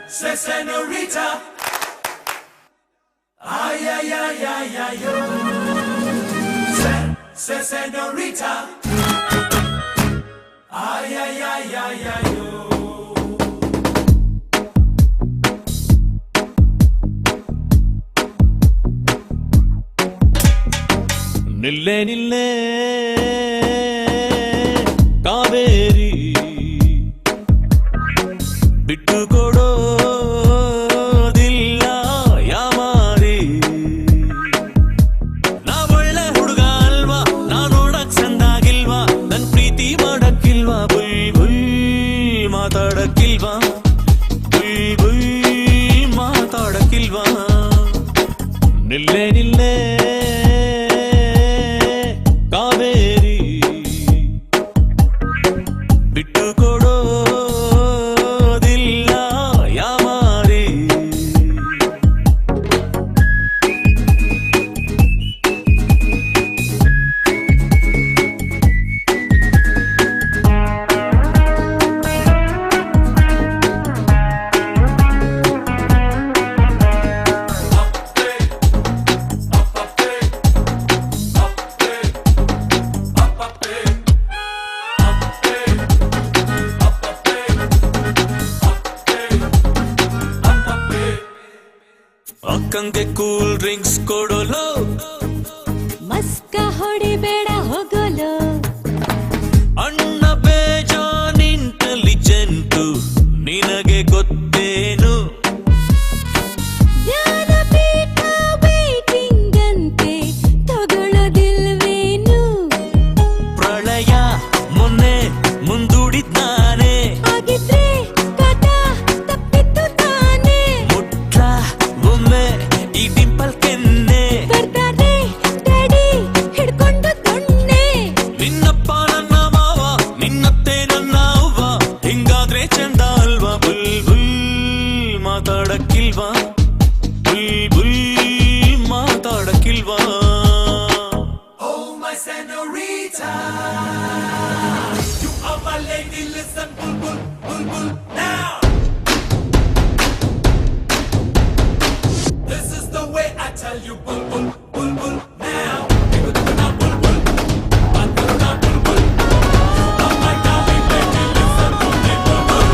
senorita. Ay, ay, ay, ay, ay, yo. Senorita. Ay, ay, ay, ay, ay, yo. ನಿಲ್ಲೆ ನಿಲ್ಲೆ Kaveri ಬಿಟ್ಟು ಕೊಡೋದಿಲ್ಲ ಯಾಮಾರಿ. ನಾ ಒಳ್ಳೆ ಹುಡುಗ ಅಲ್ವಾ, ನಾ ನೋಡಕ್ ಚಂದಾಗಿಲ್ವಾ, ನನ್ ಪ್ರೀತಿ ಮಾಡಕ್ಕಿಲ್ವಾ, ಬುಯ್ ಬುಯ್ ಮಾತಾಡಕ್ಕಿಲ್ವಾ, ಬುಯ್ ಬುಯ್ ಮಾತಾಡಕ್ಕಿಲ್ವಾ. ನಿಲ್ಲೆ ನಿಲ್ಲೆ ಕಾವೇರಿ ಬಿಟ್ಟು ಕೊಡೋದಿಲ್ಲ ಯಾಮಾರಿ. ಅಕ್ಕಂಗೆ ಕೂಲ್ ಡ್ರಿಂಕ್ಸ್ ಕೊಡೋಲು, ಮಸ್ಕ ಹೊಡಿಬೇಡ ಹೋಗೋಲು. ಅಣ್ಣ ಬೇಜಾನ್ ಇಂಟೆಲಿಜೆಂಟು ನಿನಗೆ ಗೊತ್ತೇನು. ಜ್ಞಾನಪೀಠ ವೈಟಿಂಗ್ ಅಂತೆ ತಗೊಳ್ಳೋದಿಲ್ವೇನು. ಪ್ರಳಯ ಮೊನ್ನೆ ಮುಂದೂಡಿದ್ದಾನೆ, ಆಗಿದ್ರೆ ಕಾಟ ತಪ್ಪಿತ್ತು ತಾನೆ. ಮುಟ್ಲ ಒಮ್ಮೆ ಈ ಡಿಂಪಲ್ ಕೆನ್ನೆ, ಬರ್ತಾರೆ ಡ್ಯಾಡಿ ಹಿಡ್ಕೊಂಡು ದೊಣ್ಣೆ. ನಿನ್ನಪ್ಪ ನನ್ನ ಮಾವ, ನಿನ್ನತ್ತೆ ನನ್ನ ಅವ್ವ, ಹಿಂಗಾದ್ರೆ ಚಂದ ಅಲ್ವಾ. ಬುಲ್ ಬುಲ್ ಮಾತಾಡಕ್ಕಿಲ್ವಾ, ಬುಲ್ ಬುಲ್ ಮಾತಾಡಕ್ಕಿಲ್ವಾ. Oh, my senorita. You are my lady, listen, bulbul, bulbul, now. This is the way I tell you, bulbul, bulbul, now. Now, bulbul, now, bulbul. Oh, my darling lady, listen to me, bulbul.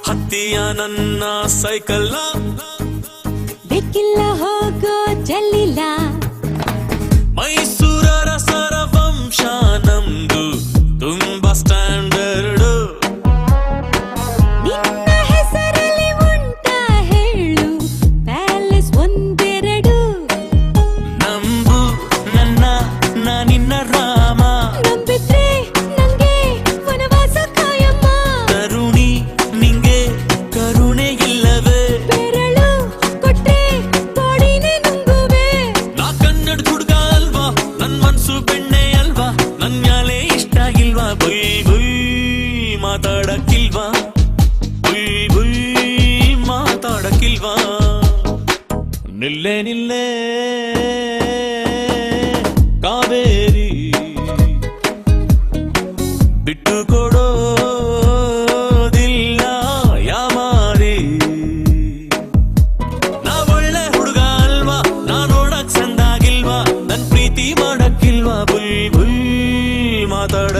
ಹತ್ತಿಯ ನನ್ನ ಸೈಕಲ್ಲ, ಬೇಕಿಲ್ಲ ಹೋಗೋ ಜಲ್ಲಿಲ್ಲ. ಮೈಸೂರರ ಸರವಂಶ ನಮ್ದು ತುಂಬಾ standard. ನಿನ್ನ ಹೆಸರಲ್ಲಿ ಉಂಟ ಹೇಳು ಪ್ಯಾಲೇಸ್ ಒಂದೆರಡು. ನಂಬು ನನ್ನ ನಾ ನಿನ್ನ ರಾಮ, ನಂಬಿದ್ರೆ ನಂಗೆ ವನವಾಸ ಕಾಯಮ್ಮ. ತರುಣಿ ನಿಂಗೆ ಕರುಣೆ ಇಲ್ಲವೇ, ಬೆರಳು ಕೊಟ್ರೆ ಬಾಡಿನೇ ನುಂಗುವೆ. ನಾ ಕನ್ನಡ ಹುಡುಗ ಅಲ್ವಾ, ನನ್ ಮನ್ಸು ಬೆಣ್ಣೆ ಅಲ್ವಾ, ನನ್ ಮ್ಯಾಲೆ ಇಷ್ಟ ಇಲ್ವಾ. ಬುಯ್ ಬುಯ್ ಮಾತಾಡಕ್ಕಿಲ್ವಾ, ಬುಯ್ ಬುಯ್ ಮಾತಾಡಕ್ಕಿಲ್ವಾ. ನಿಲ್ಲೆ ನಿಲ್ಲೆ ಕಾವೇರಿ ಬಿಟ್ಟು ಕೊಡೋದಿಲ್ಲ ಯಾಮಾರಿ. ನಾ ಒಳ್ಳೆ ಹುಡುಗ ಅಲ್ವಾ, ನಾ ನೋಡಕ್ ಚಂದಾಗಿಲ್ವಾ, ನನ್ ಪ್ರೀತಿ ಮಾಡಕ್ಕಿಲ್ವಾ, ಬುಯ್ ಬುಯ್ ಮಾತಾಡ